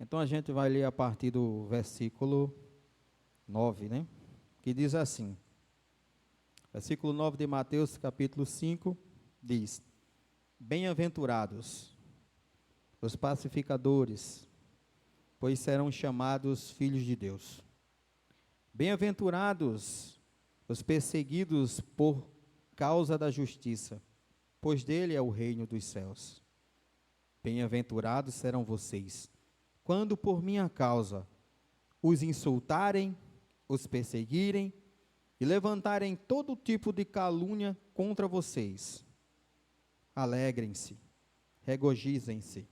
Então a gente vai ler a partir do versículo 9, né? Que diz assim, versículo 9 de Mateus, capítulo 5, diz: Bem-aventurados os pacificadores, pois serão chamados filhos de Deus. Bem-aventurados os perseguidos por causa da justiça, pois dele é o reino dos céus. Bem-aventurados serão vocês, quando por minha causa os insultarem, os perseguirem e levantarem todo tipo de calúnia contra vocês. Alegrem-se, regozijem-se,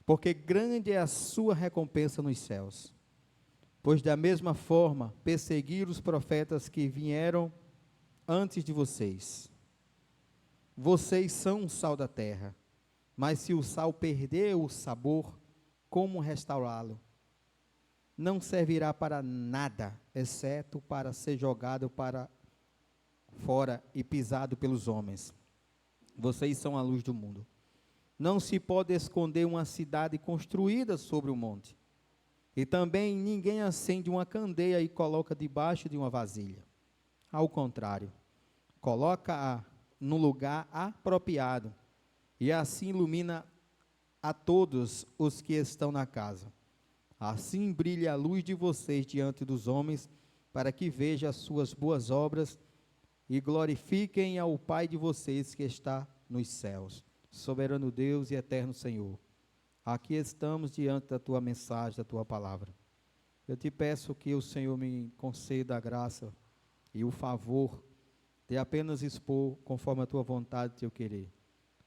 porque grande é a sua recompensa nos céus. Pois da mesma forma perseguiram os profetas que vieram antes de vocês. Vocês são o sal da terra, mas se o sal perder o sabor, como restaurá-lo? Não servirá para nada, exceto para ser jogado para fora e pisado pelos homens. Vocês são a luz do mundo. Não se pode esconder uma cidade construída sobre o monte. E também ninguém acende uma candeia e coloca debaixo de uma vasilha. Ao contrário, coloca-a no lugar apropriado, e assim ilumina a todos os que estão na casa. Assim brilha a luz de vocês diante dos homens, para que vejam as suas boas obras e glorifiquem ao Pai de vocês que está nos céus. Soberano Deus e eterno Senhor, aqui estamos diante da tua mensagem, da tua palavra. Eu te peço que o Senhor me conceda a graça e o favor de apenas expor conforme a tua vontade e teu querer.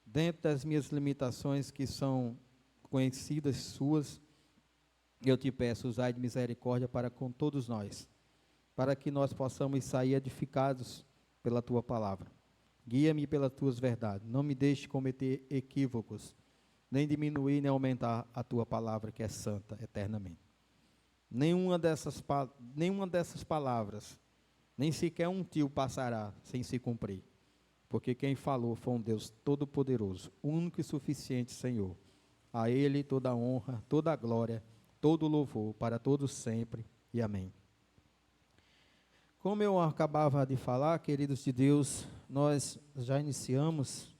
Dentro das minhas limitações que são conhecidas suas, eu te peço, usai de misericórdia para com todos nós, para que nós possamos sair edificados pela tua palavra. Guia-me pelas tuas verdades, não me deixe cometer equívocos, nem diminuir, nem aumentar a tua palavra que é santa eternamente. Nenhuma dessas palavras, nem sequer um tio passará sem se cumprir, porque quem falou foi um Deus todo-poderoso, único e suficiente Senhor. A Ele toda a honra, toda a glória, todo o louvor, para todos sempre, e amém. Como eu acabava de falar, queridos de Deus, nós já iniciamos,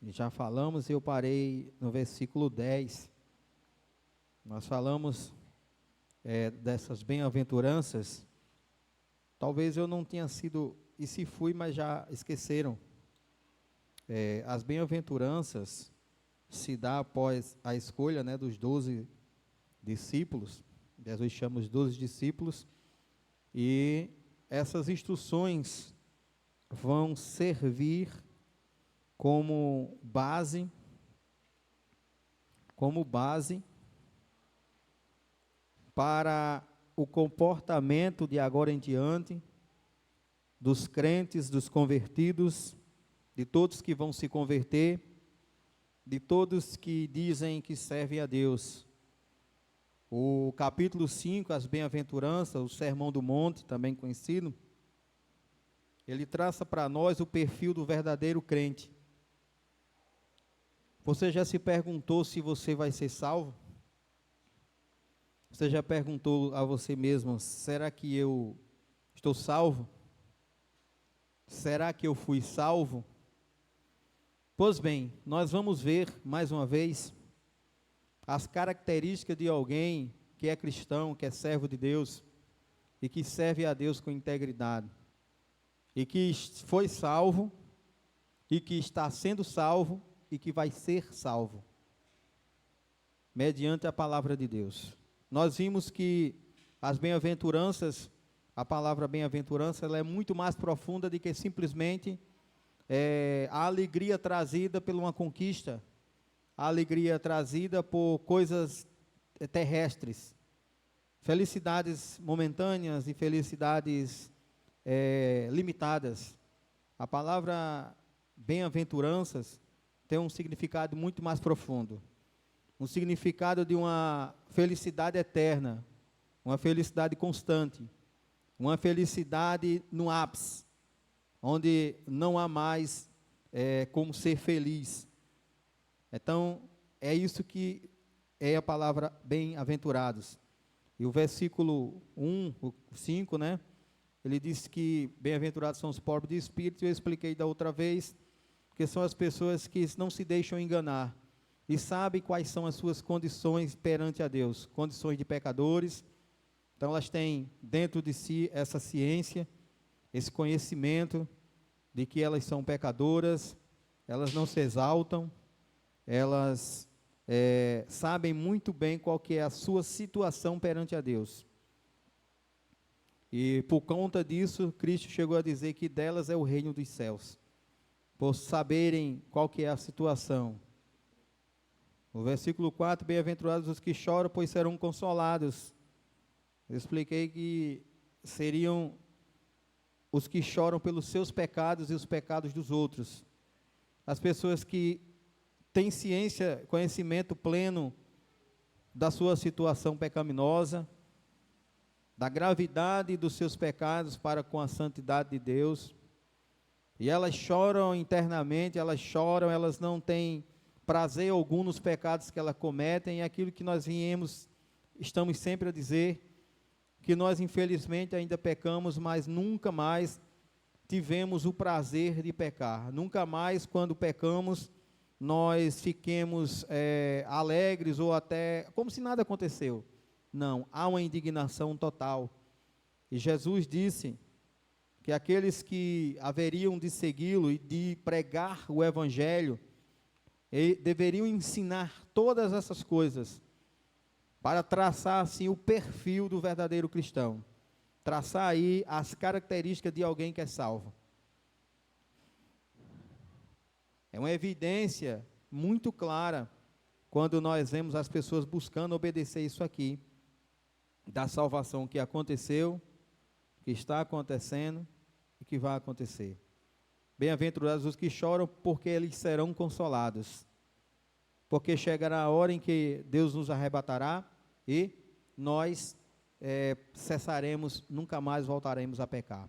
já falamos, eu parei no versículo 10, nós falamos dessas bem-aventuranças. Talvez eu não tenha sido, e se fui, mas já esqueceram. As bem-aventuranças se dá após a escolha, dos 12 discípulos. Jesus chama os 12 discípulos, e essas instruções vão servir como base para o comportamento de agora em diante dos crentes, dos convertidos, de todos que vão se converter, de todos que dizem que servem a Deus. O capítulo 5, as bem-aventuranças, o Sermão do Monte, também conhecido, ele traça para nós o perfil do verdadeiro crente. Você já se perguntou se você vai ser salvo? Você já perguntou a você mesmo, será que eu estou salvo? Será que eu fui salvo? Pois bem, nós vamos ver mais uma vez as características de alguém que é cristão, que é servo de Deus e que serve a Deus com integridade, e que foi salvo, e que está sendo salvo, e que vai ser salvo, mediante a palavra de Deus. Nós vimos que as bem-aventuranças, a palavra bem-aventurança, ela é muito mais profunda do que simplesmente a alegria trazida por uma conquista, a alegria trazida por coisas terrestres, felicidades momentâneas e felicidades limitadas. A palavra bem-aventuranças tem um significado muito mais profundo, um significado de uma felicidade eterna, uma felicidade constante, uma felicidade no ápice, onde não há mais como ser feliz. Então, é isso que é a palavra bem-aventurados. E o versículo 1, o 5, né? Ele diz que bem-aventurados são os pobres de espírito. Eu expliquei da outra vez que são as pessoas que não se deixam enganar e sabem quais são as suas condições perante a Deus, condições de pecadores. Então elas têm dentro de si essa ciência, esse conhecimento de que elas são pecadoras, elas não se exaltam, elas sabem muito bem qual que é a sua situação perante a Deus. E por conta disso, Cristo chegou a dizer que delas é o reino dos céus, por saberem qual que é a situação. O versículo 4, bem-aventurados os que choram, pois serão consolados. Eu expliquei que seriam os que choram pelos seus pecados e os pecados dos outros. As pessoas que têm ciência, conhecimento pleno da sua situação pecaminosa, da gravidade dos seus pecados para com a santidade de Deus, e elas choram internamente, elas não têm prazer algum nos pecados que elas cometem, e aquilo que nós estamos sempre a dizer, que nós infelizmente ainda pecamos, mas nunca mais tivemos o prazer de pecar, nunca mais quando pecamos, nós fiquemos alegres ou até como se nada aconteceu. Não, há uma indignação total. E Jesus disse que aqueles que haveriam de segui-lo e de pregar o Evangelho, deveriam ensinar todas essas coisas, para traçar assim o perfil do verdadeiro cristão, traçar aí as características de alguém que é salvo. É uma evidência muito clara, quando nós vemos as pessoas buscando obedecer isso aqui, da salvação que aconteceu, que está acontecendo e que vai acontecer. Bem-aventurados os que choram, porque eles serão consolados. Porque chegará a hora em que Deus nos arrebatará e nós cessaremos, nunca mais voltaremos a pecar.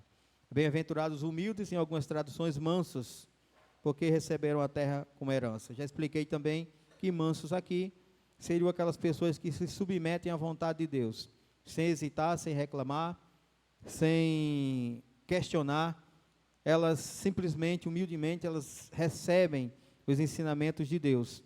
Bem-aventurados os humildes, em algumas traduções, mansos, porque receberam a terra como herança. Já expliquei também que mansos aqui seriam aquelas pessoas que se submetem à vontade de Deus, sem hesitar, sem reclamar, sem questionar. Elas simplesmente, humildemente, elas recebem os ensinamentos de Deus,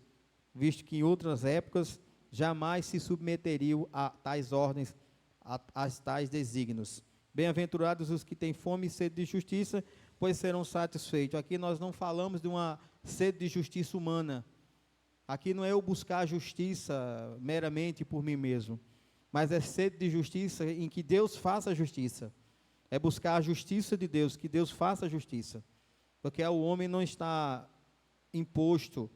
visto que em outras épocas jamais se submeteriam a tais ordens, a tais desígnios. Bem-aventurados os que têm fome e sede de justiça, pois serão satisfeitos. Aqui nós não falamos de uma sede de justiça humana. Aqui não é eu buscar a justiça meramente por mim mesmo, mas é sede de justiça em que Deus faça a justiça. É buscar a justiça de Deus, que Deus faça a justiça. Porque o homem não está imposto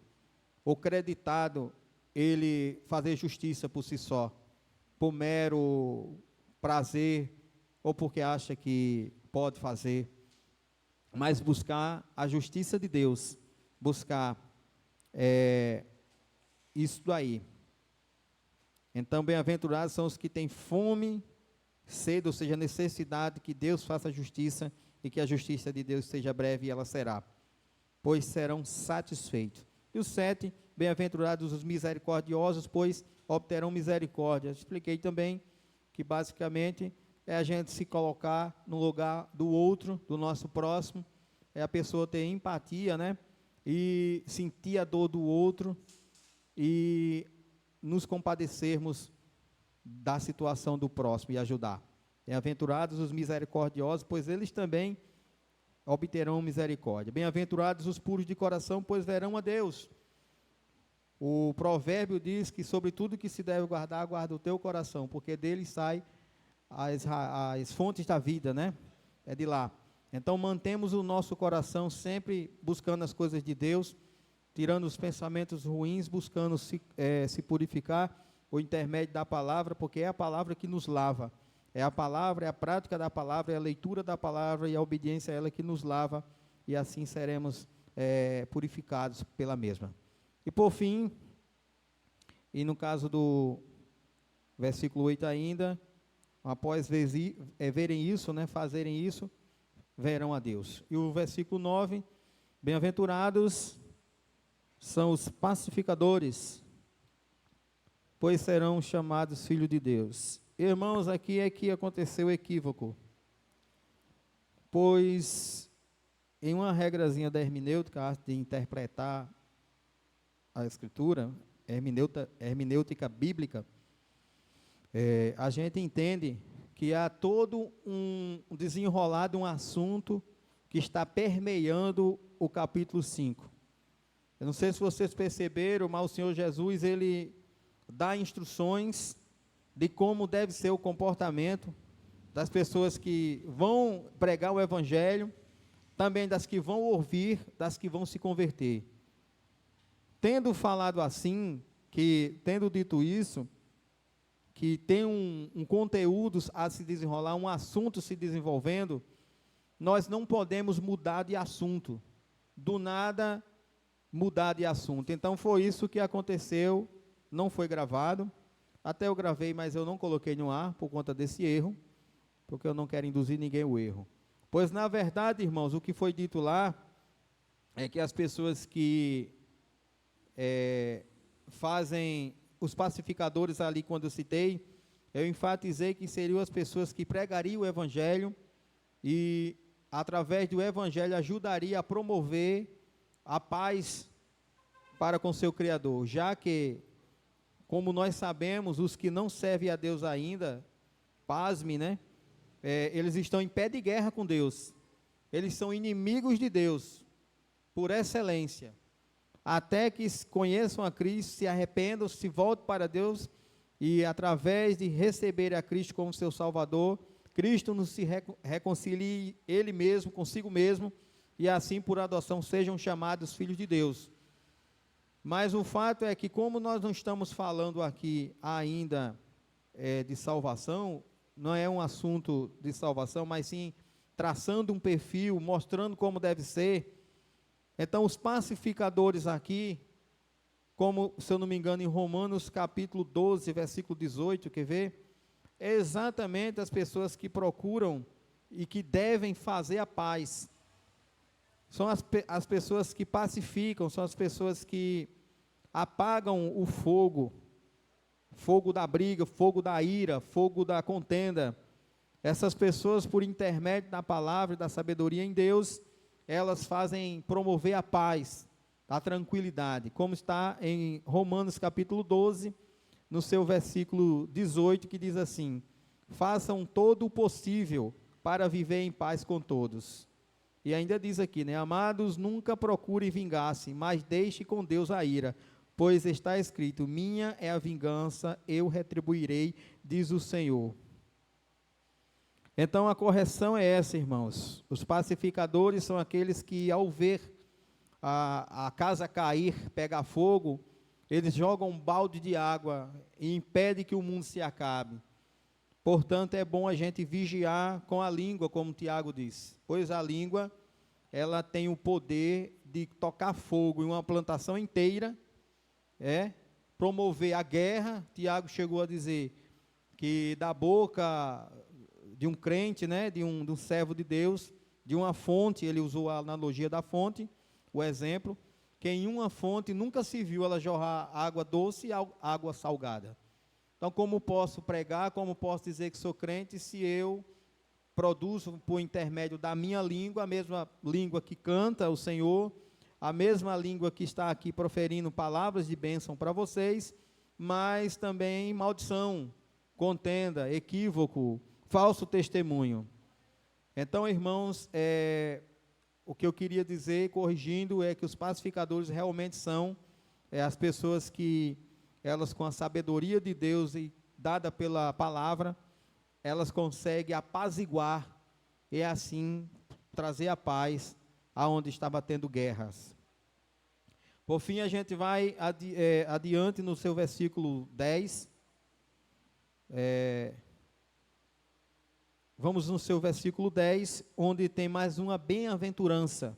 ou creditado ele fazer justiça por si só, por mero prazer, ou porque acha que pode fazer, mas buscar a justiça de Deus, buscar isso daí. Então, bem-aventurados são os que têm fome, sede, ou seja, necessidade que Deus faça a justiça, e que a justiça de Deus seja breve, e ela será, pois serão satisfeitos. E o 7, bem-aventurados os misericordiosos, pois obterão misericórdia. Expliquei também que basicamente é a gente se colocar no lugar do outro, do nosso próximo, é a pessoa ter empatia, né? E sentir a dor do outro e nos compadecermos da situação do próximo e ajudar. Bem-aventurados os misericordiosos, pois eles também obterão misericórdia. Bem-aventurados os puros de coração, pois verão a Deus. O provérbio diz que sobre tudo que se deve guardar, guarda o teu coração, porque dele sai as fontes da vida, né? É de lá. Então mantemos o nosso coração sempre buscando as coisas de Deus, tirando os pensamentos ruins, buscando se purificar por intermédio da palavra, porque é a palavra que nos lava. É a palavra, é a prática da palavra, é a leitura da palavra e a obediência a ela que nos lava, e assim seremos purificados pela mesma. E por fim, e no caso do versículo 8 ainda, após verem isso, né, fazerem isso, verão a Deus. E o versículo 9, bem-aventurados são os pacificadores, pois serão chamados filhos de Deus. Irmãos, aqui é que aconteceu o equívoco, pois em uma regrazinha da hermenêutica, de interpretar a Escritura, hermenêutica bíblica, a gente entende que há todo um desenrolar de um assunto que está permeando o capítulo 5. Eu não sei se vocês perceberam, mas o Senhor Jesus, ele dá instruções de como deve ser o comportamento das pessoas que vão pregar o Evangelho, também das que vão ouvir, das que vão se converter. Tendo falado assim, tendo dito isso, que tem um conteúdo a se desenrolar, um assunto se desenvolvendo, nós não podemos mudar de assunto, do nada mudar de assunto. Então foi isso que aconteceu, não foi gravado, até eu gravei, mas eu não coloquei no ar por conta desse erro, porque eu não quero induzir ninguém ao erro. Pois na verdade, irmãos, o que foi dito lá, é que as pessoas que fazem, os pacificadores ali, quando eu citei, eu enfatizei que seriam as pessoas que pregariam o Evangelho e, através do Evangelho, ajudaria a promover a paz para com seu Criador, já que, como nós sabemos, os que não servem a Deus ainda, pasme, né? Eles estão em pé de guerra com Deus, eles são inimigos de Deus, por excelência, até que conheçam a Cristo, se arrependam, se voltem para Deus, e através de receber a Cristo como seu Salvador, Cristo nos se reconcilie Ele mesmo, consigo mesmo, e assim por adoção sejam chamados filhos de Deus. Mas o fato é que, como nós não estamos falando aqui ainda de salvação, não é um assunto de salvação, mas sim traçando um perfil, mostrando como deve ser. Então, os pacificadores aqui, como, se eu não me engano, em Romanos capítulo 12, versículo 18, quer ver? É exatamente as pessoas que procuram e que devem fazer a paz. São as pessoas que pacificam, são as pessoas que apagam o fogo, fogo da briga, fogo da ira, fogo da contenda. Essas pessoas, por intermédio da palavra e da sabedoria em Deus, elas fazem promover a paz, a tranquilidade, como está em Romanos capítulo 12, no seu versículo 18, que diz assim: façam todo o possível para viver em paz com todos. E ainda diz aqui, né? Amados, nunca procurem vingar-se, mas deixe com Deus a ira, pois está escrito: minha é a vingança, eu retribuirei, diz o Senhor. Então a correção é essa, irmãos. Os pacificadores são aqueles que, ao ver a casa cair, pegar fogo, eles jogam um balde de água e impedem que o mundo se acabe. Portanto, é bom a gente vigiar com a língua, como Tiago diz, pois a língua, ela tem o poder de tocar fogo em uma plantação inteira, promover a guerra. Tiago chegou a dizer que da boca de um crente, né, de um servo de Deus, de uma fonte, ele usou a analogia da fonte, o exemplo, que em uma fonte nunca se viu ela jorrar água doce e água salgada. Então, como posso pregar, como posso dizer que sou crente, se eu produzo por intermédio da minha língua, a mesma língua que canta o Senhor, a mesma língua que está aqui proferindo palavras de bênção para vocês, mas também maldição, contenda, equívoco, falso testemunho. Então, irmãos, o que eu queria dizer, corrigindo, é que os pacificadores realmente são as pessoas que, elas com a sabedoria de Deus e dada pela palavra, elas conseguem apaziguar e assim trazer a paz aonde estava tendo guerras. Por fim, a gente vai adiante no seu versículo 10. Vamos no seu versículo 10, onde tem mais uma bem-aventurança.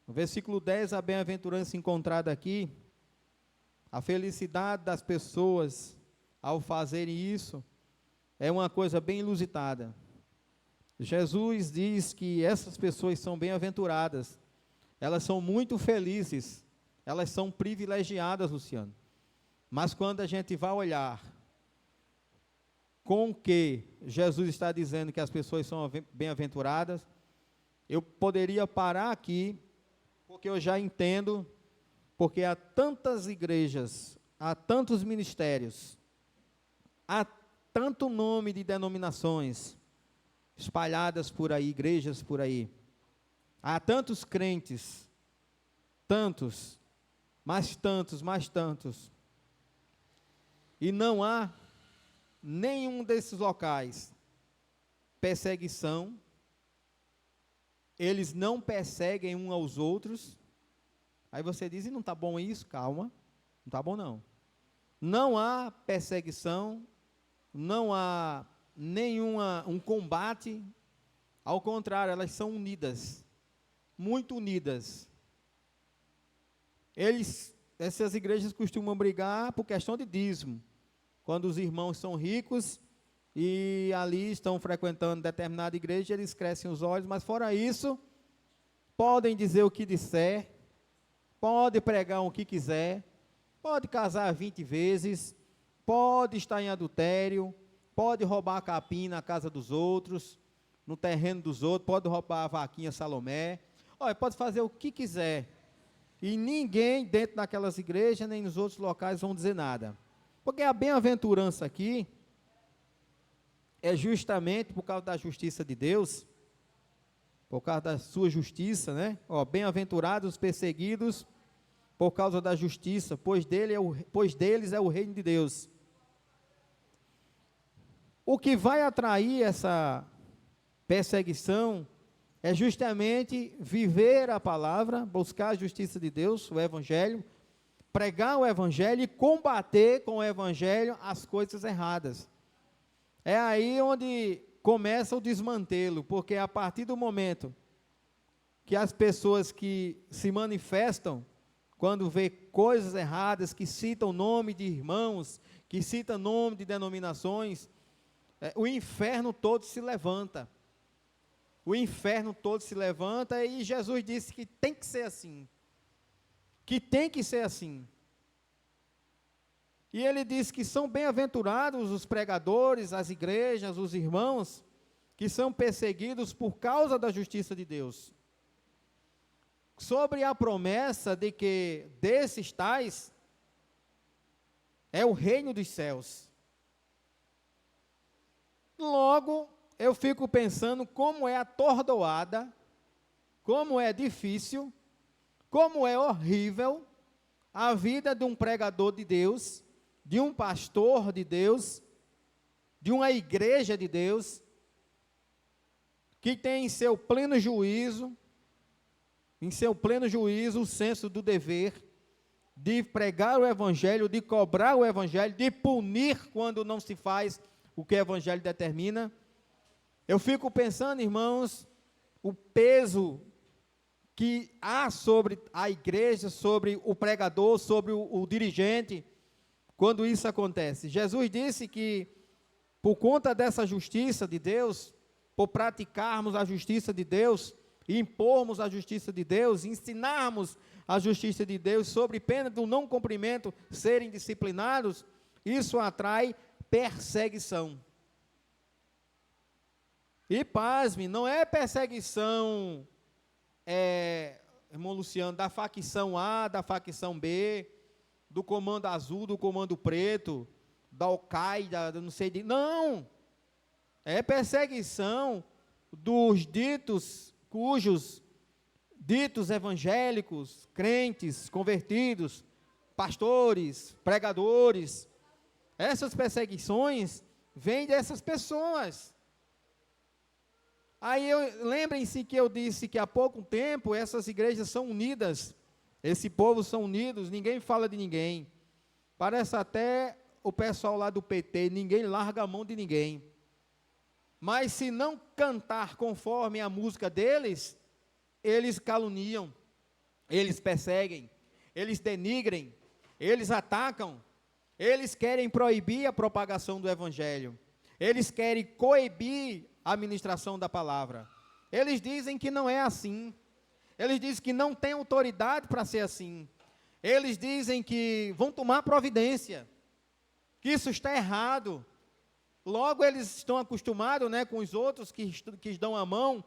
No versículo 10, a bem-aventurança encontrada aqui, a felicidade das pessoas ao fazerem isso, é uma coisa bem inusitada. Jesus diz que essas pessoas são bem-aventuradas, elas são muito felizes, elas são privilegiadas, Luciano. Mas quando a gente vai olhar com o que Jesus está dizendo que as pessoas são bem-aventuradas, eu poderia parar aqui, porque eu já entendo, porque há tantas igrejas, há tantos ministérios, há tanto nome de denominações espalhadas por aí, igrejas por aí, há tantos crentes, tantos, mais tantos, mais tantos, e não há nenhum desses locais perseguição, eles não perseguem uns aos outros. Aí você diz, e não está bom isso? Calma, não está bom não. Não há perseguição, não há um combate, ao contrário, elas são unidas, muito unidas. Essas igrejas costumam brigar por questão de dízimo, quando os irmãos são ricos e ali estão frequentando determinada igreja, eles crescem os olhos, mas fora isso, podem dizer o que disser, pode pregar o que quiser, pode casar 20 vezes, pode estar em adultério, pode roubar capim na casa dos outros, no terreno dos outros, pode roubar a vaquinha Salomé, olha, pode fazer o que quiser, e ninguém dentro daquelas igrejas, nem nos outros locais vão dizer nada, porque a bem-aventurança aqui, é justamente por causa da justiça de Deus, por causa da sua justiça, né? Bem-aventurados os perseguidos por causa da justiça, pois deles é o reino de Deus. O que vai atrair essa perseguição é justamente viver a palavra, buscar a justiça de Deus, o evangelho, pregar o evangelho e combater com o evangelho as coisas erradas. É aí onde começa o desmantelo, porque a partir do momento que as pessoas que se manifestam, quando vê coisas erradas, que citam nome de irmãos, que citam nome de denominações, o inferno todo se levanta. O inferno todo se levanta e Jesus disse que tem que ser assim. Que tem que ser assim. E ele diz que são bem-aventurados os pregadores, as igrejas, os irmãos, que são perseguidos por causa da justiça de Deus. Sobre a promessa de que desses tais é o reino dos céus. Logo, eu fico pensando como é atordoada, como é difícil, como é horrível a vida de um pregador de Deus, de um pastor de Deus, de uma igreja de Deus, que tem em seu pleno juízo o senso do dever, de pregar o evangelho, de cobrar o evangelho, de punir quando não se faz o que o evangelho determina. Eu fico pensando, irmãos, o peso que há sobre a igreja, sobre o pregador, sobre o dirigente, quando isso acontece. Jesus disse que, por conta dessa justiça de Deus, por praticarmos a justiça de Deus, impormos a justiça de Deus, ensinarmos a justiça de Deus, sobre pena do não cumprimento, serem disciplinados, isso atrai perseguição. E pasme, não é perseguição, irmão Luciano, da facção A, da facção B, do comando azul, do comando preto, da Al-Qaeda, não sei de... Não! É perseguição dos cujos ditos evangélicos, crentes, convertidos, pastores, pregadores. Essas perseguições vêm dessas pessoas. Aí lembrem-se que eu disse que há pouco tempo essas igrejas são unidas, esse povo são unidos, ninguém fala de ninguém. Parece até o pessoal lá do PT, ninguém larga a mão de ninguém. Mas se não cantar conforme a música deles, eles caluniam, eles perseguem, eles denigrem, eles atacam, eles querem proibir a propagação do evangelho, eles querem coibir a ministração da palavra. Eles dizem que não é assim, eles dizem que não tem autoridade para ser assim, Eles dizem que vão tomar providência, que isso está errado. Logo, eles estão acostumados, né, com os outros que dão a mão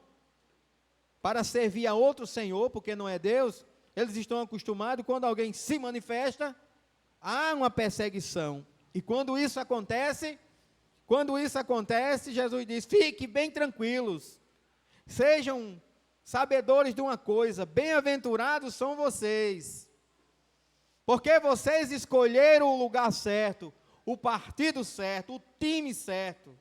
para servir a outro Senhor, porque não é Deus. Eles estão acostumados, quando alguém se manifesta, há uma perseguição. E quando isso acontece, Jesus diz: fiquem bem tranquilos, sejam sabedores de uma coisa, bem-aventurados são vocês, porque vocês escolheram o lugar certo, o partido certo, o time certo.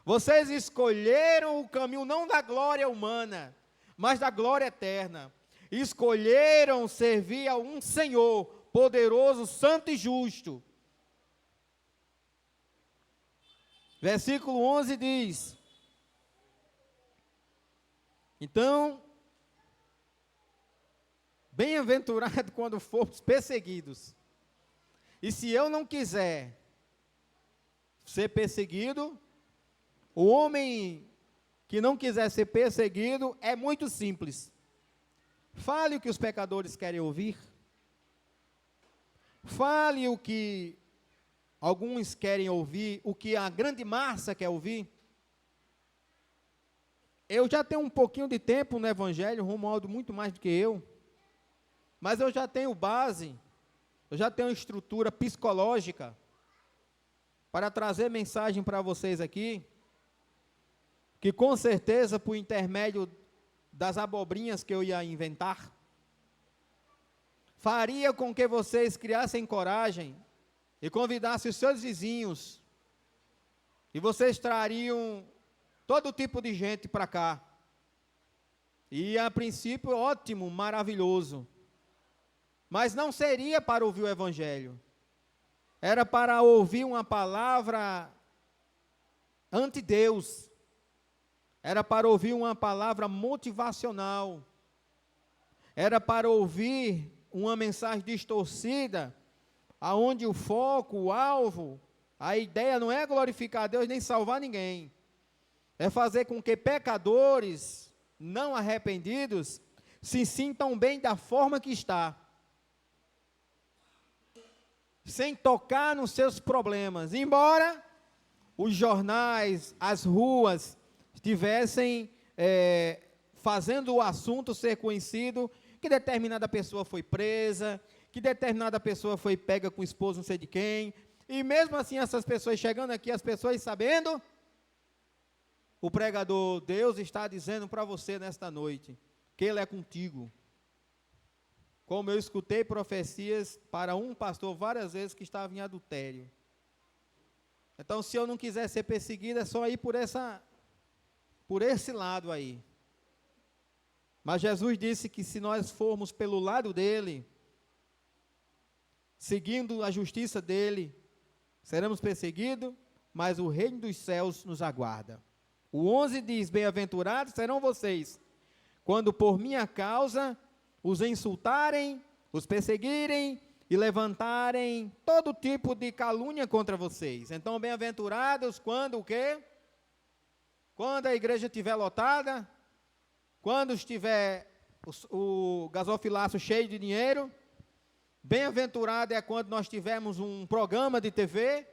Vocês escolheram o caminho não da glória humana, mas da glória eterna. Escolheram servir a um Senhor poderoso, santo e justo. Versículo 11 diz: então, bem-aventurado quando formos perseguidos. E se eu não quiser ser perseguido, o homem que não quiser ser perseguido, é muito simples. Fale o que os pecadores querem ouvir. Fale o que alguns querem ouvir, o que a grande massa quer ouvir. Eu já tenho um pouquinho de tempo no Evangelho, Romualdo muito mais do que eu, mas eu já tenho base, eu já tenho estrutura psicológica para trazer mensagem para vocês aqui, que com certeza, por intermédio das abobrinhas que eu ia inventar, faria com que vocês criassem coragem e convidassem os seus vizinhos, e vocês trariam todo tipo de gente para cá. E a princípio, ótimo, maravilhoso. Mas não seria para ouvir o Evangelho. Era para ouvir uma palavra anti-Deus. Era para ouvir uma palavra motivacional. Era para ouvir uma mensagem distorcida, aonde o foco, o alvo, a ideia não é glorificar a Deus nem salvar ninguém. É fazer com que pecadores não arrependidos se sintam bem da forma que está, sem tocar nos seus problemas. Embora os jornais, as ruas, estivessem fazendo o assunto ser conhecido, que determinada pessoa foi presa, que determinada pessoa foi pega com o esposo não sei de quem, e mesmo assim essas pessoas chegando aqui, as pessoas sabendo, o pregador, Deus está dizendo para você nesta noite, que Ele é contigo. Como eu escutei profecias para um pastor várias vezes que estava em adultério. Então, se eu não quiser ser perseguido, é só ir por esse lado aí. Mas Jesus disse que se nós formos pelo lado dele, seguindo a justiça dele, seremos perseguidos, mas o reino dos céus nos aguarda. O 11 diz: bem-aventurados serão vocês, quando por minha causa os insultarem, os perseguirem e levantarem todo tipo de calúnia contra vocês. Então, bem-aventurados quando o quê? Quando a igreja estiver lotada, quando estiver o gasofilaço cheio de dinheiro. Bem-aventurado é quando nós tivermos um programa de TV.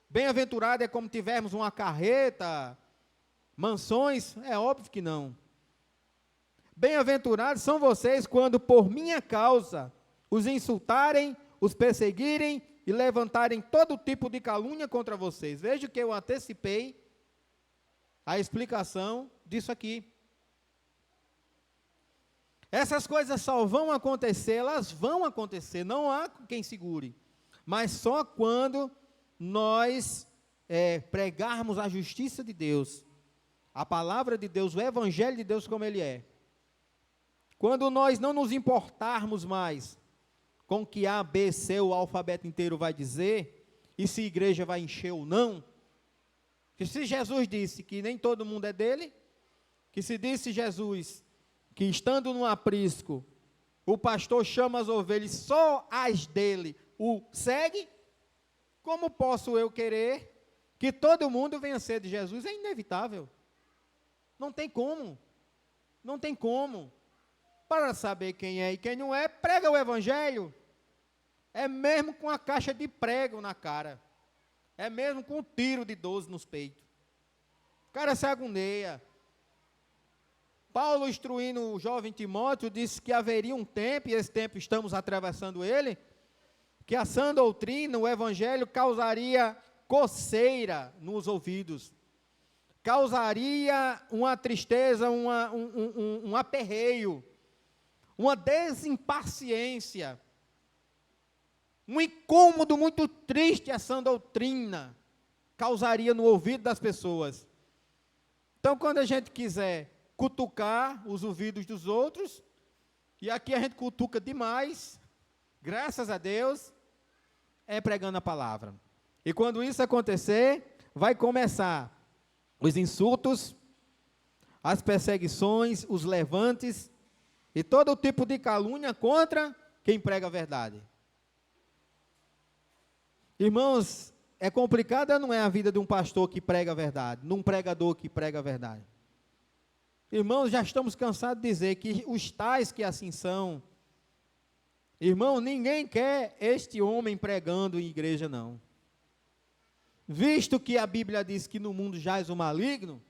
Bem-aventurado é como tivermos uma carreta, mansões. É óbvio que não. Bem-aventurados são vocês quando por minha causa os insultarem, os perseguirem e levantarem todo tipo de calúnia contra vocês. Veja que eu antecipei a explicação disso aqui. Essas coisas só vão acontecer, elas vão acontecer, não há quem segure, mas só quando nós pregarmos a justiça de Deus, a palavra de Deus, o evangelho de Deus como ele é. Quando nós não nos importarmos mais com o que A, B, C, o alfabeto inteiro vai dizer, e se a igreja vai encher ou não, que se Jesus disse que nem todo mundo é dele, que se disse Jesus que estando no aprisco, o pastor chama as ovelhas, só as dele o segue, como posso eu querer que todo mundo venha ser de Jesus? É inevitável. Não tem como. Não tem como. Para saber quem é e quem não é, prega o evangelho. é mesmo com a caixa de prego na cara, é mesmo com um tiro de 12 nos peitos. O cara se agonia. Paulo, instruindo o jovem Timóteo, disse que haveria um tempo, e esse tempo estamos atravessando ele, que a sã doutrina, o evangelho, causaria coceira nos ouvidos, causaria uma tristeza, um aperreio, uma desimpaciência, um incômodo muito triste a sã doutrina, causaria no ouvido das pessoas. Então, quando a gente quiser cutucar os ouvidos dos outros, e aqui a gente cutuca demais, graças a Deus, é pregando a palavra. E quando isso acontecer, vai começar os insultos, as perseguições, os levantes, e todo tipo de calúnia contra quem prega a verdade. Irmãos, é complicada, não é a vida de um pastor que prega a verdade, de um pregador que prega a verdade. Irmãos, já estamos cansados de dizer que os tais que assim são, irmão, ninguém quer este homem pregando em igreja, não. Visto que a Bíblia diz que no mundo jaz o maligno,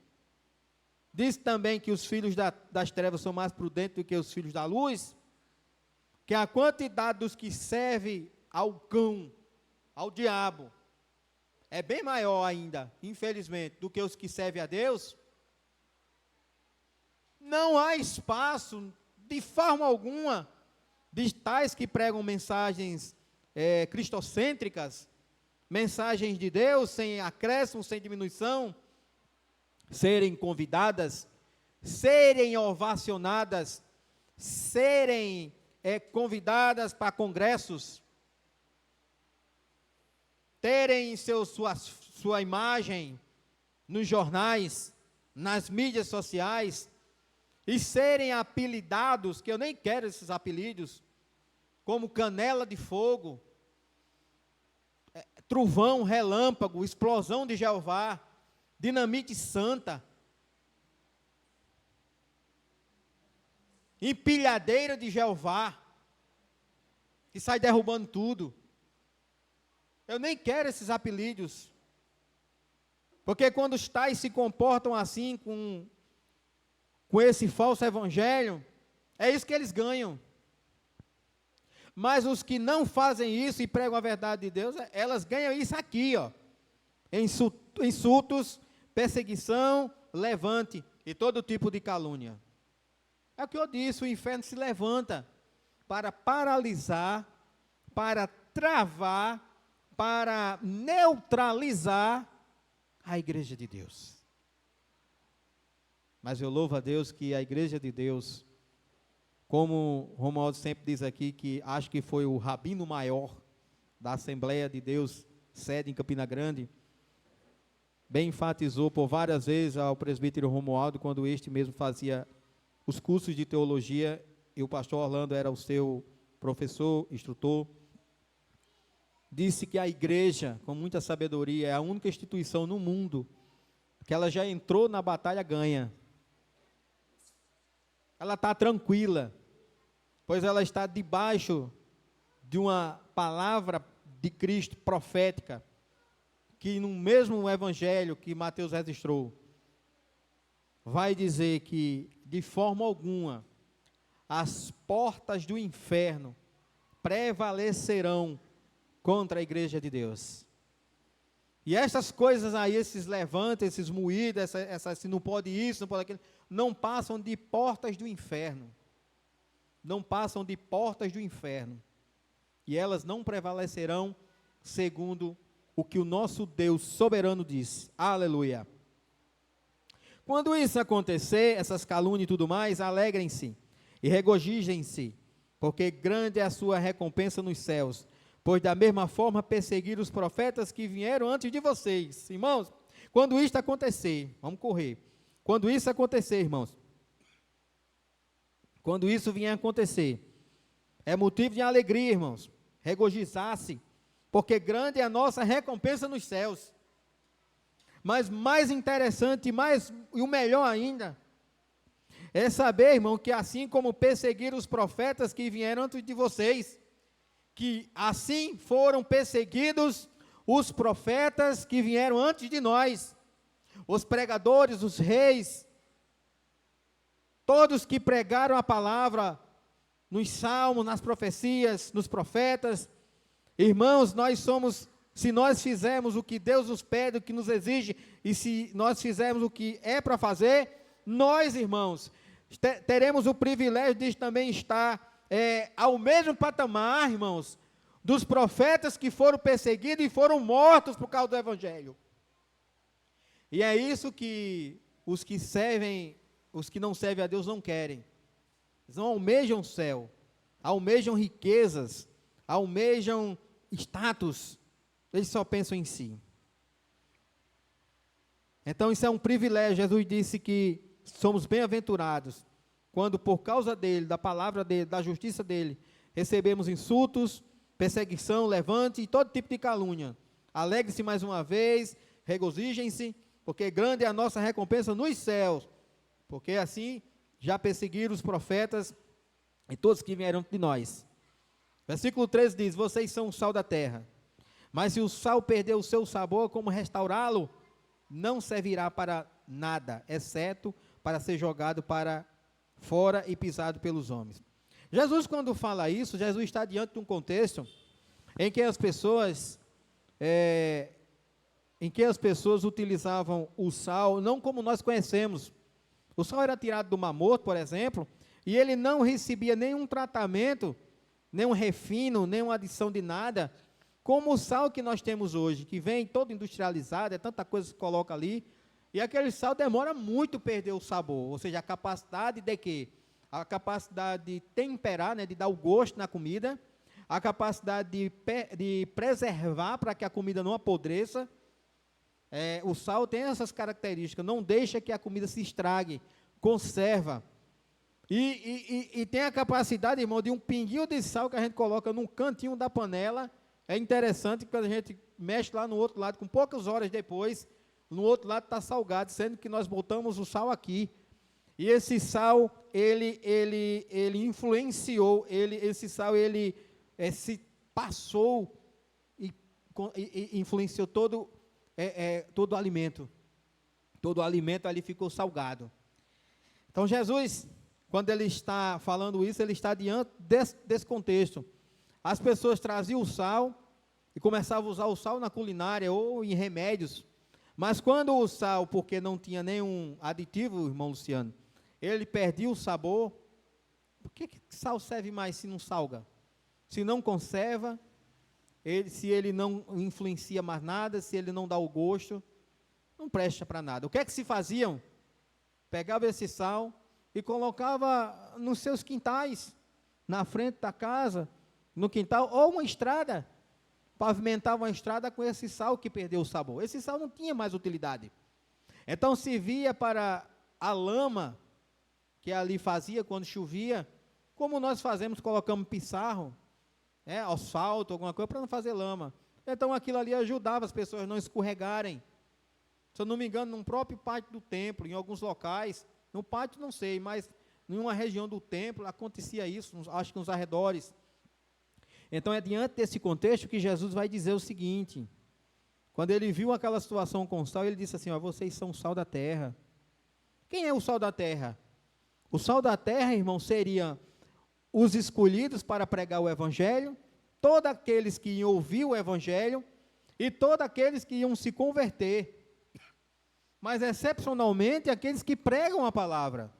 diz também que os filhos das trevas são mais prudentes do que os filhos da luz, que a quantidade dos que servem ao cão, ao diabo, é bem maior ainda, infelizmente, do que os que servem a Deus. Não há espaço, de forma alguma, de tais que pregam mensagens cristocêntricas, mensagens de Deus, sem acréscimo, sem diminuição, serem convidadas, serem ovacionadas, serem convidadas para congressos, terem sua imagem nos jornais, nas mídias sociais, e serem apelidados, que eu nem quero esses apelidos, como canela de fogo, trovão, relâmpago, explosão de Jeová, dinamite santa, empilhadeira de Jeová, que sai derrubando tudo. Eu nem quero esses apelidos, porque quando os tais se comportam assim, com esse falso evangelho, é isso que eles ganham. Mas os que não fazem isso e pregam a verdade de Deus, elas ganham isso aqui, ó. Insultos, perseguição, levante e todo tipo de calúnia. É o que eu disse, o inferno se levanta para paralisar, para travar, para neutralizar a igreja de Deus. Mas eu louvo a Deus que a igreja de Deus, como Romualdo sempre diz aqui, que acho que foi o rabino maior da Assembleia de Deus, sede em Campina Grande, bem enfatizou por várias vezes ao presbítero Romualdo, quando este mesmo fazia os cursos de teologia, e o pastor Orlando era o seu professor, instrutor, disse que a igreja, com muita sabedoria, é a única instituição no mundo que ela já entrou na batalha ganha. Ela está tranquila, pois ela está debaixo de uma palavra de Cristo profética, que no mesmo evangelho que Mateus registrou, vai dizer que, de forma alguma, as portas do inferno prevalecerão contra a igreja de Deus. E essas coisas aí, esses levantes, esses moídos, se não pode isso, não pode aquilo, não passam de portas do inferno. Não passam de portas do inferno. E elas não prevalecerão segundo o que o nosso Deus soberano diz. Aleluia. Quando isso acontecer, essas calúnias e tudo mais, alegrem-se e regozijem-se, porque grande é a sua recompensa nos céus, pois da mesma forma perseguiram os profetas que vieram antes de vocês. Irmãos, quando isso acontecer, vamos correr. Quando isso acontecer, irmãos, quando isso vier a acontecer, é motivo de alegria, irmãos, regozijar-se, porque grande é a nossa recompensa nos céus. Mas mais interessante e o melhor ainda, é saber, irmão, que assim como perseguiram os profetas que vieram antes de vocês, que assim foram perseguidos os profetas que vieram antes de nós, os pregadores, os reis, todos que pregaram a palavra nos salmos, nas profecias, nos profetas. Irmãos, se nós fizermos o que Deus nos pede, o que nos exige, e se nós fizermos o que é para fazer, nós, irmãos, teremos o privilégio de também estar ao mesmo patamar, irmãos, dos profetas que foram perseguidos e foram mortos por causa do Evangelho. E é isso que os que não servem a Deus não querem. Eles não almejam o céu, almejam riquezas, almejam status, eles só pensam em si. Então isso é um privilégio. Jesus disse que somos bem-aventurados quando por causa dele, da palavra dele, da justiça dele, recebemos insultos, perseguição, levante e todo tipo de calúnia. Alegre-se mais uma vez, regozijem-se, porque grande é a nossa recompensa nos céus, porque assim já perseguiram os profetas e todos que vieram de nós. Versículo 13 diz: vocês são o sal da terra, mas se o sal perder o seu sabor, como restaurá-lo? Não servirá para nada, exceto para ser jogado para fora e pisado pelos homens. Jesus, quando fala isso, Jesus está diante de um contexto em que as pessoas utilizavam o sal não como nós conhecemos. O sal era tirado do Mar Morto, por exemplo, e ele não recebia nenhum tratamento, nenhum refino, nenhuma adição de nada, como o sal que nós temos hoje, que vem todo industrializado, é tanta coisa que se coloca ali, e aquele sal demora muito a perder o sabor, ou seja, a capacidade de quê? A capacidade de temperar, né, de dar o gosto na comida, a capacidade de preservar para que a comida não apodreça. O sal tem essas características, não deixa que a comida se estrague, conserva. E tem a capacidade, irmão, de um pinguinho de sal que a gente coloca num cantinho da panela. É interessante que quando a gente mexe lá no outro lado, com poucas horas depois, no outro lado está salgado, sendo que nós botamos o sal aqui. E esse sal, ele influenciou, esse sal, se passou e influenciou todo o alimento. Todo o alimento ali ficou salgado. Então Jesus, quando ele está falando isso, ele está diante desse contexto. As pessoas traziam o sal e começavam a usar o sal na culinária ou em remédios. Mas quando o sal, porque não tinha nenhum aditivo, irmão Luciano, ele perdia o sabor. Por que sal serve mais se não salga? Se não conserva, se ele não influencia mais nada, se ele não dá o gosto, não presta para nada. O que é que se faziam? Pegava esse sal e colocava nos seus quintais, na frente da casa, no quintal, ou uma estrada, pavimentavam a estrada com esse sal que perdeu o sabor. Esse sal não tinha mais utilidade. Então servia para a lama, que ali fazia quando chovia, como nós fazemos, colocamos pissarro, asfalto, alguma coisa, para não fazer lama. Então aquilo ali ajudava as pessoas a não escorregarem. Se eu não me engano, num próprio pátio do templo, em alguns locais, no pátio não sei, mas em uma região do templo acontecia isso, acho que nos arredores. Então é diante desse contexto que Jesus vai dizer o seguinte: quando ele viu aquela situação com o sal, ele disse assim: vocês são o sal da terra. Quem é o sal da terra? O sal da terra, irmão, seria os escolhidos para pregar o Evangelho, todos aqueles que iam ouvir o Evangelho e todos aqueles que iam se converter, mas excepcionalmente aqueles que pregam a palavra.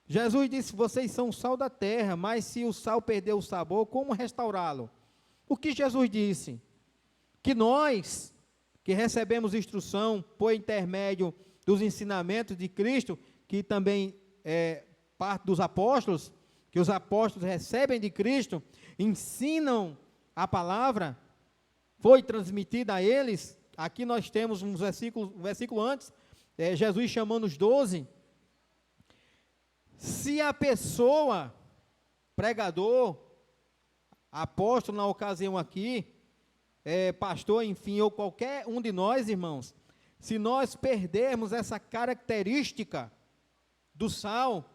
Jesus disse: vocês são o sal da terra, mas se o sal perder o sabor, como restaurá-lo? O que Jesus disse? Que nós, que recebemos instrução por intermédio dos ensinamentos de Cristo, que também é parte dos apóstolos, que os apóstolos recebem de Cristo, ensinam a palavra, foi transmitida a eles. Aqui nós temos um versículo antes, Jesus chamando os 12. Se a pessoa, pregador, apóstolo na ocasião aqui, pastor, enfim, ou qualquer um de nós, irmãos, se nós perdermos essa característica do sal,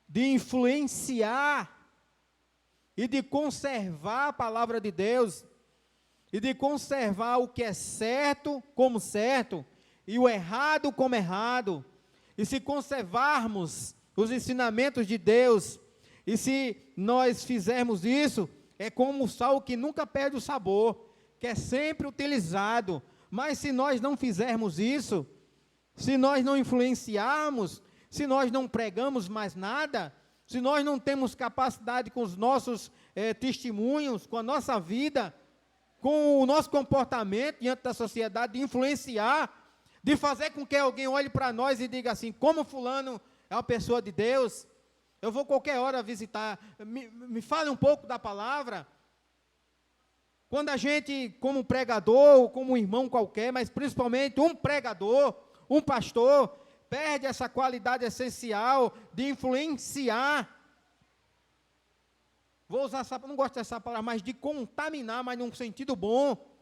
de influenciar e de conservar a palavra de Deus, e de conservar o que é certo como certo, e o errado como errado, e se conservarmos os ensinamentos de Deus, e se nós fizermos isso, é como o sal que nunca perde o sabor, que é sempre utilizado. Mas se nós não fizermos isso, se nós não influenciarmos, se nós não pregamos mais nada, se nós não temos capacidade com os nossos testemunhos, com a nossa vida, com o nosso comportamento diante da sociedade, de influenciar, de fazer com que alguém olhe para nós e diga assim, como fulano é uma pessoa de Deus, eu vou qualquer hora visitar, me fale um pouco da palavra. Quando a gente, como pregador, ou como um irmão qualquer, mas principalmente um pregador, um pastor, perde essa qualidade essencial de influenciar, vou usar essa, não gosto dessa palavra, mas de contaminar, mas num sentido bom,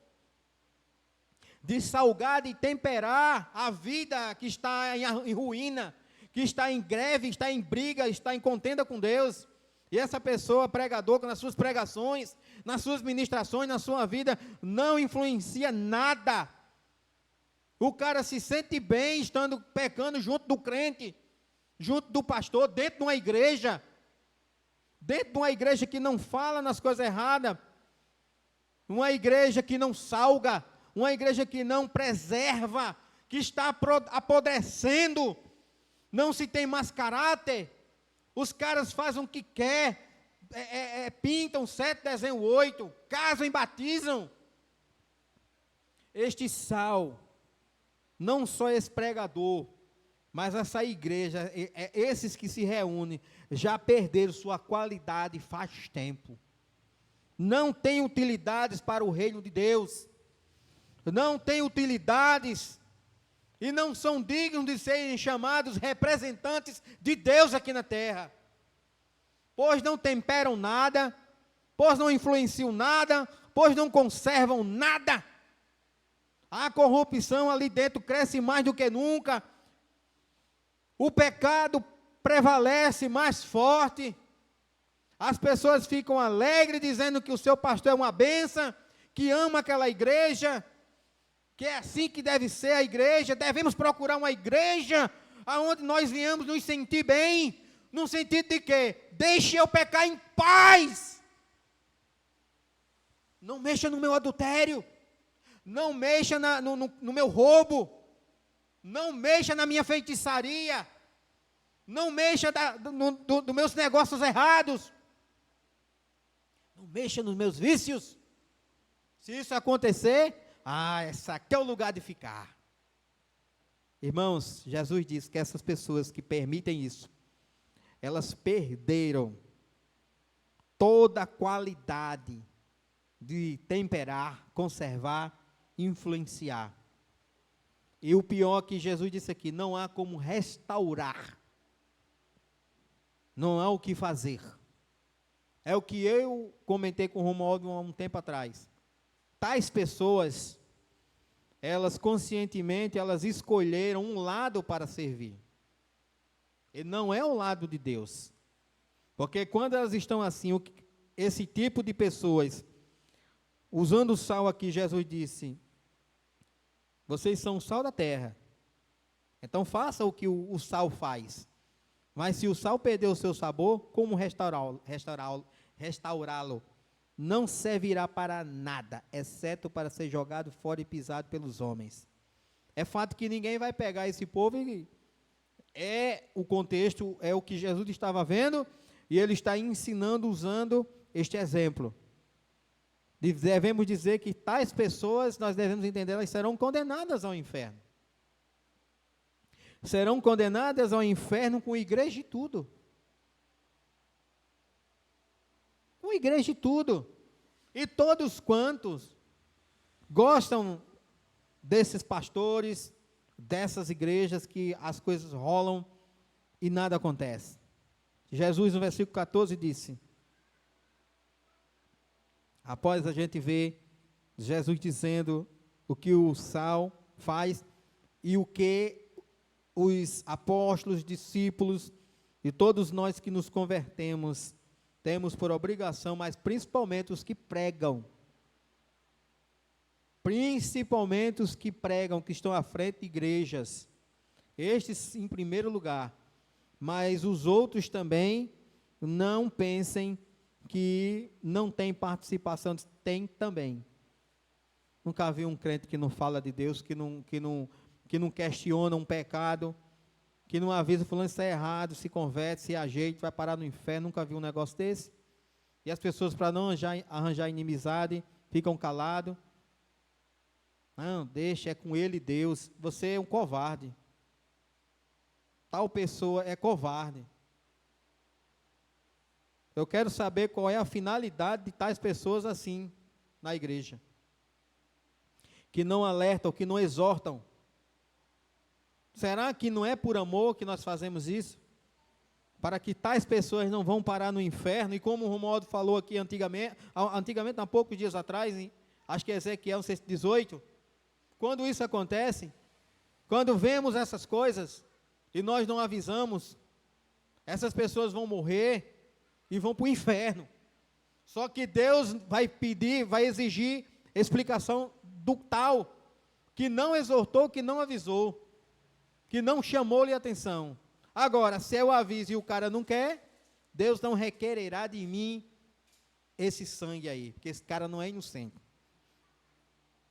de salgar, de temperar a vida que está em ruína, que está em greve, está em briga, está em contenda com Deus. E essa pessoa, pregador, nas suas pregações, nas suas ministrações, na sua vida, não influencia nada. O cara se sente bem estando pecando junto do crente, junto do pastor, dentro de uma igreja que não fala nas coisas erradas, uma igreja que não salga, uma igreja que não preserva, que está apodrecendo, não se tem mais caráter. Os caras fazem o que quer, pintam 7, desenham 8, casam e batizam. Este sal, não só esse pregador, mas essa igreja, esses que se reúnem, já perderam sua qualidade faz tempo. Não tem utilidades para o reino de Deus, não tem utilidades, e não são dignos de serem chamados representantes de Deus aqui na terra, pois não temperam nada, pois não influenciam nada, pois não conservam nada. A corrupção ali dentro cresce mais do que nunca, o pecado prevalece mais forte, as pessoas ficam alegres dizendo que o seu pastor é uma bênção, que ama aquela igreja, que é assim que deve ser a igreja. Devemos procurar uma igreja onde nós venhamos nos sentir bem, no sentido de que, deixe eu pecar em paz, não mexa no meu adultério, não mexa no meu roubo, não mexa na minha feitiçaria, não mexa dos meus negócios errados, não mexa nos meus vícios. Se isso acontecer, esse aqui é o lugar de ficar. Irmãos, Jesus diz que essas pessoas que permitem isso, elas perderam toda a qualidade de temperar, conservar, influenciar. E o pior que Jesus disse aqui, não há como restaurar, não há o que fazer. É o que eu comentei com o Romualdo há um tempo atrás. Tais pessoas, elas conscientemente, elas escolheram um lado para servir. E não é o lado de Deus. Porque quando elas estão assim, esse tipo de pessoas, usando o sal aqui, Jesus disse, vocês são o sal da terra. Então faça o que o sal faz. Mas se o sal perder o seu sabor, como restaurá-lo? Não servirá para nada, exceto para ser jogado fora e pisado pelos homens. É fato que ninguém vai pegar esse povo e o contexto, é o que Jesus estava vendo, e ele está ensinando usando este exemplo. Devemos dizer que tais pessoas, nós devemos entender, elas serão condenadas ao inferno. Serão condenadas ao inferno com igreja e tudo. Com igreja e tudo. E todos quantos gostam desses pastores, dessas igrejas que as coisas rolam e nada acontece. Jesus, no versículo 14, disse, após a gente ver Jesus dizendo o que o sal faz e o que os apóstolos, discípulos e todos nós que nos convertemos temos por obrigação, mas principalmente os que pregam, que estão à frente de igrejas, estes em primeiro lugar, mas os outros também, não pensem que não tem participação, tem também. Nunca vi um crente que não fala de Deus, que não questiona um pecado, que não avisa fulano se está errado, se converte, se ajeita, vai parar no inferno. Nunca vi um negócio desse. E as pessoas, para não arranjar inimizade, ficam calados. Não, deixa, é com ele Deus. Você é um covarde. Tal pessoa é covarde. Eu quero saber qual é a finalidade de tais pessoas assim na igreja, que não alertam, que não exortam. Será que não é por amor que nós fazemos isso? Para que tais pessoas não vão parar no inferno? E como o Romualdo falou aqui antigamente há poucos dias atrás, acho que é Ezequiel 18, quando isso acontece, quando vemos essas coisas e nós não avisamos, essas pessoas vão morrer e vão para o inferno. Só que Deus vai exigir explicação do tal que não exortou, que não avisou, que não chamou-lhe atenção. Agora, se eu aviso e o cara não quer, Deus não requererá de mim esse sangue aí, porque esse cara não é inocente.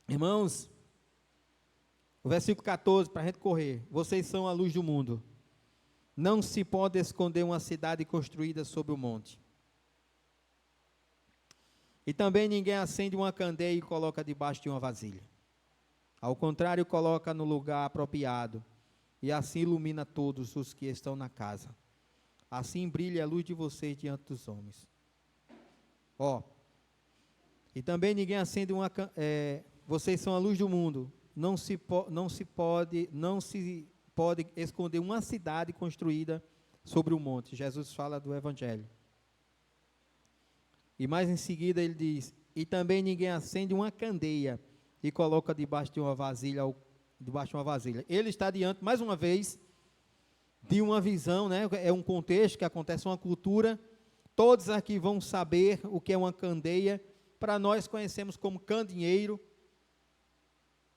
Irmãos, o versículo 14, para a gente correr: vocês são a luz do mundo. Não se pode esconder uma cidade construída sobre o monte. E também ninguém acende uma candeia e coloca debaixo de uma vasilha. Ao contrário, coloca no lugar apropriado, e assim ilumina todos os que estão na casa. Assim brilha a luz de vocês diante dos homens. E também ninguém acende uma vocês são a luz do mundo. Não se pode esconder uma cidade construída sobre o monte. Jesus fala do Evangelho. E mais em seguida ele diz: e também ninguém acende uma candeia e coloca debaixo de uma vasilha. Ele está diante, mais uma vez, de uma visão, né? É um contexto que acontece, uma cultura. Todos aqui vão saber o que é uma candeia. Para nós conhecemos como candeeiro.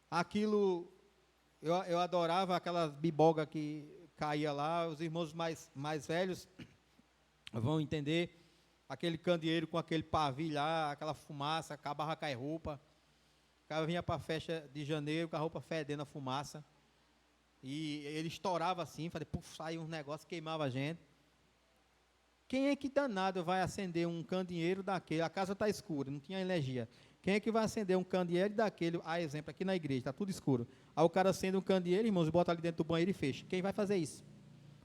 Aquilo, eu adorava aquela biboga que caía lá. Os irmãos mais velhos vão entender. Aquele candeeiro com aquele pavio lá, aquela fumaça, acabava com a roupa. O cara vinha para a festa de janeiro com a roupa fedendo a fumaça. E ele estourava assim, saía uns negócios, queimava a gente. Quem é que danado vai acender um candeeiro daquele? A casa está escura, não tinha energia. Quem é que vai acender um candeeiro daquele? Exemplo, aqui na igreja, está tudo escuro. Aí o cara acende um candeeiro, irmãos, bota ali dentro do banheiro e fecha. Quem vai fazer isso?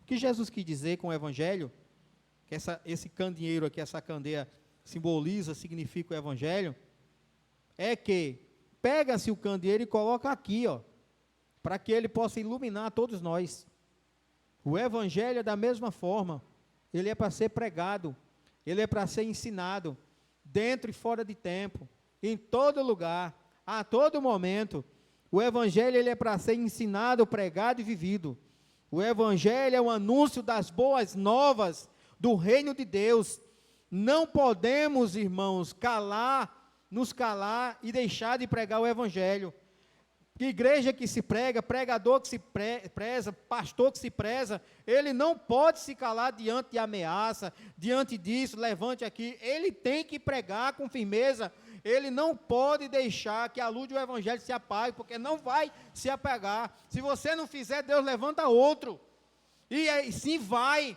O que Jesus quis dizer com o Evangelho, que esse candeeiro aqui, essa candeia simboliza, significa o Evangelho, é que pega-se o candeeiro e coloca aqui, para que ele possa iluminar todos nós. O Evangelho é da mesma forma. Ele é para ser pregado, ele é para ser ensinado, dentro e fora de tempo, em todo lugar, a todo momento. O Evangelho ele é para ser ensinado, pregado e vivido. O Evangelho é o anúncio das boas novas do reino de Deus. Não podemos, irmãos, nos calar e deixar de pregar o Evangelho. Que igreja que se prega, pregador que se preza, pastor que se preza, ele não pode se calar diante de ameaça, diante disso, levante aqui. Ele tem que pregar com firmeza. Ele não pode deixar que a luz do Evangelho se apague, porque não vai se apagar. Se você não fizer, Deus levanta outro. E sim vai.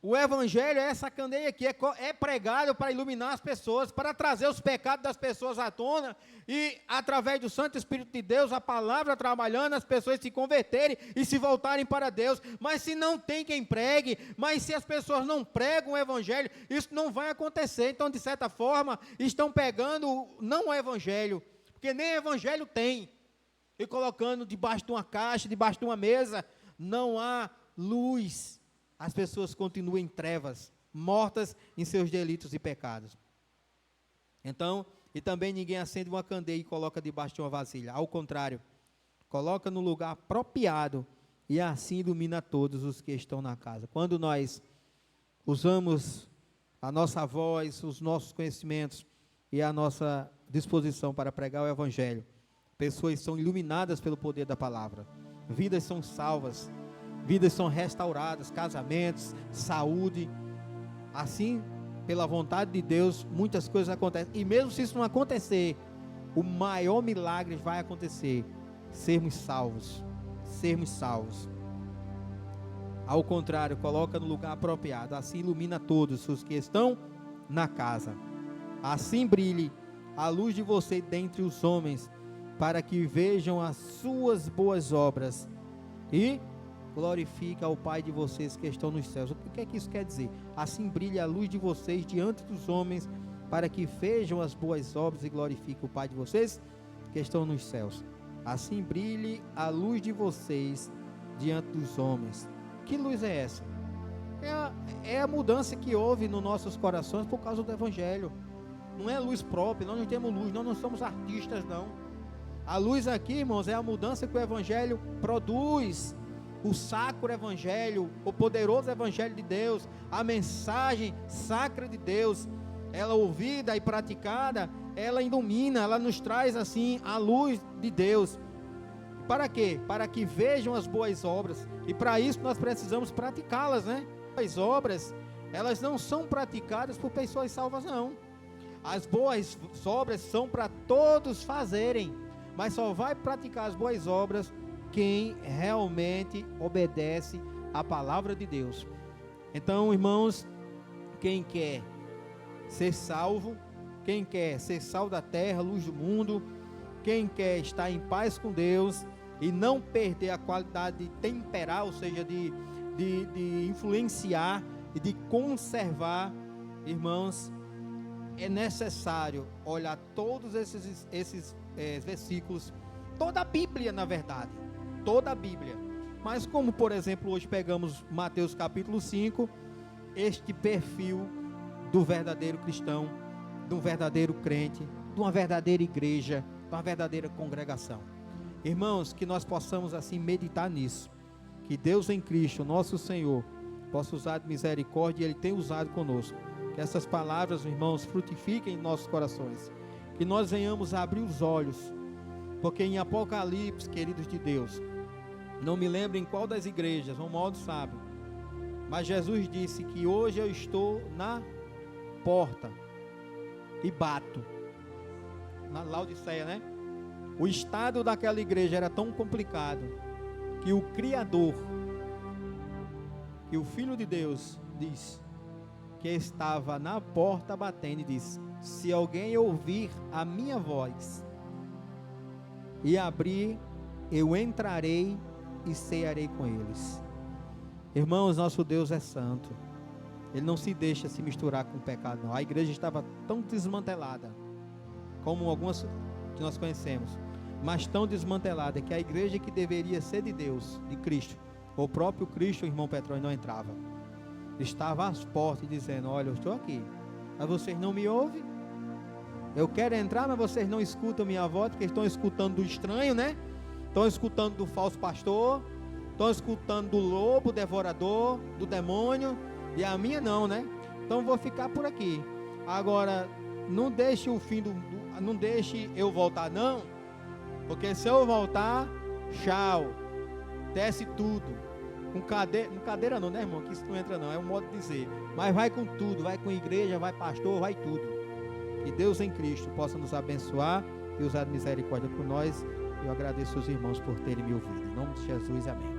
O Evangelho é essa candeia que é pregado para iluminar as pessoas, para trazer os pecados das pessoas à tona, e através do Santo Espírito de Deus, a palavra trabalhando, as pessoas se converterem e se voltarem para Deus. Mas se não tem quem pregue, mas se as pessoas não pregam o Evangelho, isso não vai acontecer. Então, de certa forma, estão pegando não o Evangelho, porque nem Evangelho tem, e colocando debaixo de uma caixa, debaixo de uma mesa. Não há luz. As pessoas continuam em trevas, mortas em seus delitos e pecados. Então, e também ninguém acende uma candeia e coloca debaixo de uma vasilha. Ao contrário, coloca no lugar apropriado e assim ilumina todos os que estão na casa. Quando nós usamos a nossa voz, os nossos conhecimentos e a nossa disposição para pregar o Evangelho, pessoas são iluminadas pelo poder da palavra, vidas são salvas, vidas são restauradas, casamentos, saúde. Assim, pela vontade de Deus, muitas coisas acontecem. E mesmo se isso não acontecer, o maior milagre vai acontecer: sermos salvos. Sermos salvos. Ao contrário, coloca no lugar apropriado. Assim ilumina todos os que estão na casa. Assim brilhe a luz de você dentre os homens, para que vejam as suas boas obras e glorifique ao Pai de vocês que estão nos céus. O que é que isso quer dizer? Assim brilhe a luz de vocês diante dos homens, para que vejam as boas obras e glorifique o Pai de vocês que estão nos céus. Assim brilhe a luz de vocês diante dos homens. Que luz é essa? É a mudança que houve nos nossos corações por causa do Evangelho. Não é luz própria, nós não temos luz, nós não somos artistas não. A luz aqui, irmãos, é a mudança que o Evangelho produz. O sacro Evangelho, o poderoso Evangelho de Deus, a mensagem sacra de Deus, ela ouvida e praticada, ela ilumina, ela nos traz assim a luz de Deus. Para quê? Para que vejam as boas obras, e para isso nós precisamos praticá-las, né? As obras, elas não são praticadas por pessoas salvas não. As boas obras são para todos fazerem, mas só vai praticar as boas obras quem realmente obedece à palavra de Deus. Então, irmãos, quem quer ser salvo, quem quer ser sal da terra, luz do mundo, quem quer estar em paz com Deus e não perder a qualidade de temperar, ou seja, de influenciar e de conservar, irmãos, é necessário olhar todos esses versículos, toda a Bíblia, na verdade, toda a Bíblia. Mas como, por exemplo, hoje pegamos Mateus capítulo 5, este perfil do verdadeiro cristão, de um verdadeiro crente, de uma verdadeira igreja, de uma verdadeira congregação. Irmãos, que nós possamos assim meditar nisso, que Deus em Cristo, nosso Senhor, possa usar de misericórdia, e Ele tem usado conosco. Que essas palavras, irmãos, frutifiquem em nossos corações, que nós venhamos a abrir os olhos, porque em Apocalipse, queridos de Deus, não me lembro em qual das igrejas, um modo sábio, mas Jesus disse que hoje eu estou na porta e bato, na Laodiceia, né? O estado daquela igreja era tão complicado, que o Criador, que o Filho de Deus, diz que estava na porta batendo e disse: se alguém ouvir a minha voz e abrir, eu entrarei e cearei com eles. Irmãos, nosso Deus é santo, Ele não se deixa se misturar com o pecado não. A igreja estava tão desmantelada, como algumas que nós conhecemos, mas tão desmantelada, que a igreja que deveria ser de Deus, de Cristo, o próprio Cristo, o irmão Petrônio, não entrava. Estava às portas dizendo: olha, eu estou aqui, mas vocês não me ouvem. Eu quero entrar, mas vocês não escutam minha voz, porque estão escutando do estranho, né? Estão escutando do falso pastor, estão escutando do lobo devorador, do demônio, e a minha não, né? Então vou ficar por aqui. Agora, não deixe o fim não deixe eu voltar não, porque se eu voltar, tchau, desce tudo. Com cadeira não, né, irmão? Que isso não entra não, é um modo de dizer. Mas vai com tudo, vai com igreja, vai pastor, vai tudo. Que Deus em Cristo possa nos abençoar e usar misericórdia por nós. Eu agradeço os irmãos por terem me ouvido. Em nome de Jesus, amém.